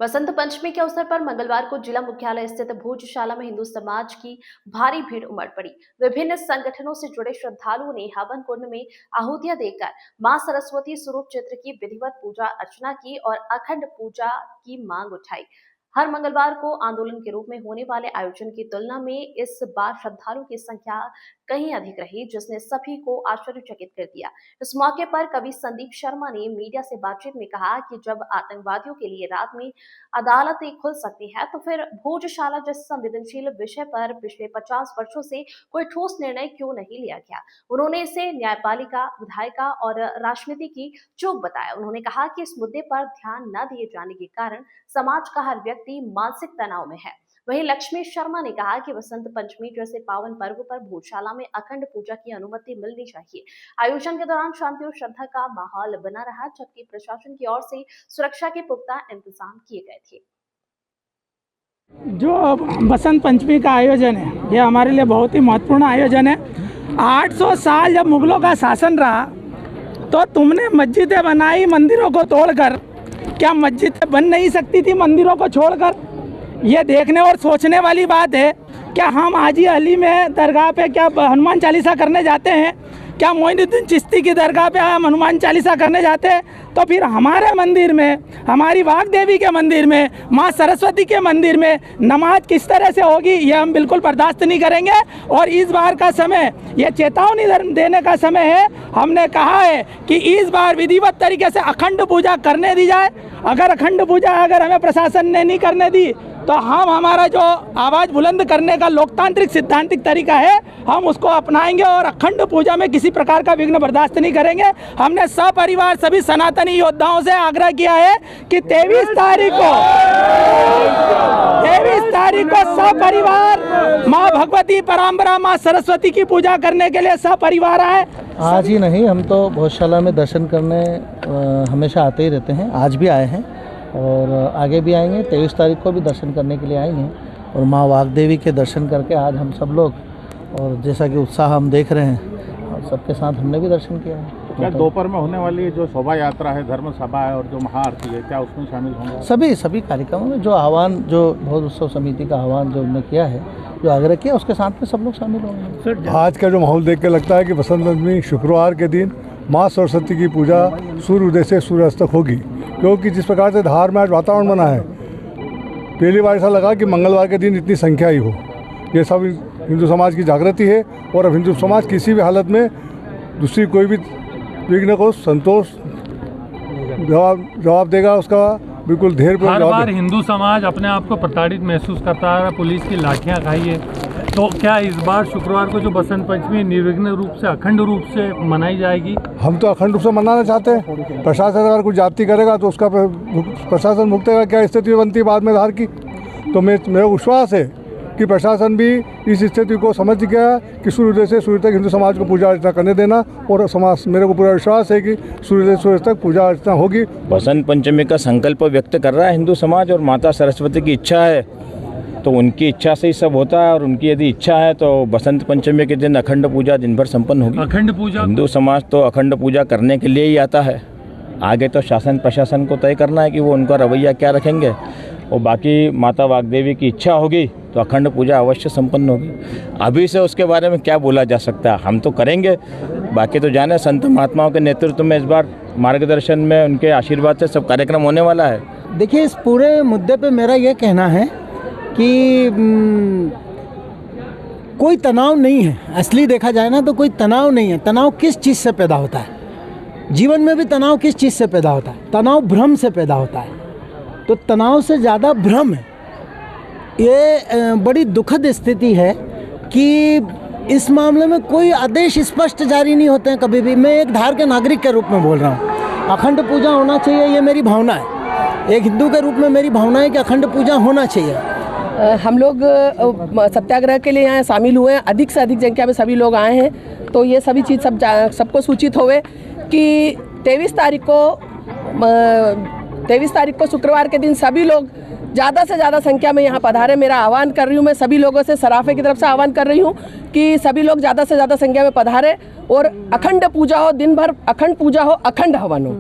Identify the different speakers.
Speaker 1: वसंत पंचमी के अवसर पर मंगलवार को जिला मुख्यालय स्थित भोजशाला में हिंदू समाज की भारी भीड़ उमड़ पड़ी। विभिन्न संगठनों से जुड़े श्रद्धालुओं ने हवन कुंड में आहुतियां देकर मां सरस्वती स्वरूप चित्र की विधिवत पूजा अर्चना की और अखंड पूजा की मांग उठाई। हर मंगलवार को आंदोलन के रूप में होने वाले आयोजन की तुलना में इस बार श्रद्धालुओं की संख्या कहीं अधिक रही, जिसने सभी को आश्चर्यचकित कर दिया। इस मौके पर कवि संदीप शर्मा ने मीडिया से बातचीत में कहा कि जब आतंकवादियों के लिए रात में अदालतें खुल सकती है, तो फिर भोजशाला जैसे संवेदनशील विषय पर पिछले 50 वर्षों से कोई ठोस निर्णय क्यों नहीं लिया गया। उन्होंने इसे न्यायपालिका, विधायिका और राजनीति की चूक बताया। उन्होंने कहा कि इस मुद्दे पर ध्यान न दिए जाने के कारण समाज का हर व्यक्ति मानसिक तनाव में है। वहीं लक्ष्मी शर्मा ने कहा कि वसंत पंचमी जैसे पावन पर्व पर भोजशाला में अखंड पूजा की अनुमति मिलनी चाहिए। आयोजन के दौरान शांति और श्रद्धा का माहौल बना रहा, जबकि प्रशासन की ओर से सुरक्षा के पुख्ता इंतजाम किए गए थे।
Speaker 2: जो बसंत पंचमी का आयोजन है, ये हमारे लिए बहुत ही महत्वपूर्ण आयोजन है। 800 साल जब मुगलों का शासन रहा, तो तुमने मस्जिदें बनाई मंदिरों को तोड़कर। क्या मस्जिदें बन नहीं सकती थी मंदिरों को छोड़कर? ये देखने और सोचने वाली बात है। क्या हम हाजी अली में दरगाह पे क्या हनुमान चालीसा करने जाते हैं? क्या मोइनुद्दीन चिश्ती की दरगाह पे हम हनुमान चालीसा करने जाते हैं? तो फिर हमारे मंदिर में, हमारी वाग देवी के मंदिर में, माँ सरस्वती के मंदिर में नमाज किस तरह से होगी, ये हम बिल्कुल बर्दाश्त नहीं करेंगे। और इस बार का समय ये चेतावनी देने का समय है। हमने कहा है कि इस बार विधिवत तरीके से अखंड पूजा करने दी जाए। अगर अखंड पूजा हमें प्रशासन ने नहीं करने दी, तो हम हमारा जो आवाज़ बुलंद करने का लोकतांत्रिक सिद्धांतिक तरीका है, हम उसको अपनाएंगे और अखंड पूजा में किसी प्रकार का विघ्न बर्दाश्त नहीं करेंगे। हमने सपरिवार सभी सनातनी योद्धाओं से आग्रह किया है कि 23 तारीख को सपरिवार माँ भगवती पराम्बरा माँ सरस्वती की पूजा करने के लिए सपरिवार आए।
Speaker 3: आज ही नहीं, हम तो भोजशाला में दर्शन करने हमेशा आते ही रहते हैं। आज भी आए हैं और आगे भी आएंगे। 23 तारीख को भी दर्शन करने के लिए आएंगे और माँ वागदेवी के दर्शन करके आज हम सब लोग, और जैसा कि उत्साह हम देख रहे हैं, और सबके साथ हमने भी दर्शन किया है।
Speaker 4: क्या दोपहर में होने वाली जो शोभा यात्रा है, धर्म सभा है और जो महाआरती है, क्या उसमें शामिल होंगे?
Speaker 3: सभी कार्यक्रमों में जो आह्वान, जो भोज उत्सव समिति का आह्वान जो उन्होंने किया है, जो आग्रह किया, उसके साथ में सब लोग शामिल होंगे।
Speaker 5: आज का जो माहौल देख के लगता है कि बसंत पंचमी शुक्रवार के दिन माँ सरस्वती की पूजा सूर्योदय से सूर्यास्त तक होगी, क्योंकि जिस प्रकार से धार में आज वातावरण बना है, पहली बार ऐसा लगा कि मंगलवार के दिन इतनी संख्या ही हो। ये सब हिंदू समाज की जागृति है और अब हिंदू समाज किसी भी हालत में दूसरी कोई भी विघ्न को संतोष जवाब देगा, उसका बिल्कुल धैर्य।
Speaker 6: हर बार हिंदू समाज अपने आप को प्रताड़ित महसूस करता है, पुलिस की लाठियां खाई है। तो क्या इस बार शुक्रवार को जो बसंत पंचमी निर्विघ्न रूप से, अखंड रूप से मनाई जाएगी?
Speaker 5: हम तो अखंड रूप से मनाना चाहते हैं। प्रशासन अगर कुछ जाति करेगा तो उसका प्रशासन भुगतेगा। क्या स्थिति बनती है बाद में धार की, तो मेरा विश्वास है कि प्रशासन भी इस स्थिति को समझ गया कि सूर्योदय से सूर्य तक हिंदू समाज को पूजा अर्चना करने देना, और समाज, मेरे को पूरा विश्वास है कि सूर्योदय से सूर्य तक पूजा अर्चना होगी।
Speaker 7: बसंत पंचमी का संकल्प व्यक्त कर रहा है हिंदू समाज, और माता सरस्वती की इच्छा है तो उनकी इच्छा से ही सब होता है। और उनकी यदि इच्छा है तो बसंत पंचमी के दिन अखंड पूजा दिन भर संपन्न होगी।
Speaker 6: अखंड पूजा,
Speaker 7: हिंदू समाज तो अखंड पूजा करने के लिए ही आता है। आगे तो शासन प्रशासन को तय करना है कि वो उनका रवैया क्या रखेंगे, और बाकी माता वागदेवी की इच्छा होगी तो अखंड पूजा अवश्य संपन्न होगी। अभी से उसके बारे में क्या बोला जा सकता है, हम तो करेंगे। बाकी तो जाने संत महात्माओं के नेतृत्व में इस बार मार्गदर्शन में, उनके आशीर्वाद से सब कार्यक्रम होने वाला है।
Speaker 3: देखिए, इस पूरे मुद्दे पे मेरा ये कहना है कि कोई तनाव नहीं है। असली देखा जाए ना तो कोई तनाव नहीं है। तनाव किस चीज़ से पैदा होता है? जीवन में भी तनाव किस चीज़ से पैदा होता है? तनाव भ्रम से पैदा होता है। तो तनाव से ज़्यादा भ्रम है। ये बड़ी दुखद स्थिति है कि इस मामले में कोई आदेश स्पष्ट जारी नहीं होते हैं कभी भी। मैं एक धार के नागरिक के रूप में बोल रहा हूँ, अखंड पूजा होना चाहिए, ये मेरी भावना है। एक हिंदू के रूप में मेरी भावना है कि अखंड पूजा होना चाहिए।
Speaker 8: हम लोग सत्याग्रह के लिए यहाँ शामिल हुए हैं। अधिक से अधिक संख्या में सभी लोग आए हैं, तो ये सभी चीज़ सबको सूचित होवे कि 23 तारीख को शुक्रवार के दिन सभी लोग ज़्यादा से ज़्यादा संख्या में यहाँ पधारे। मेरा आह्वान कर रही हूँ मैं सभी लोगों से, सराफे की तरफ से आह्वान कर रही हूँ कि सभी लोग ज़्यादा से ज़्यादा संख्या में पधारे और अखंड पूजा हो, दिन भर अखंड पूजा हो, अखंड हवन हो।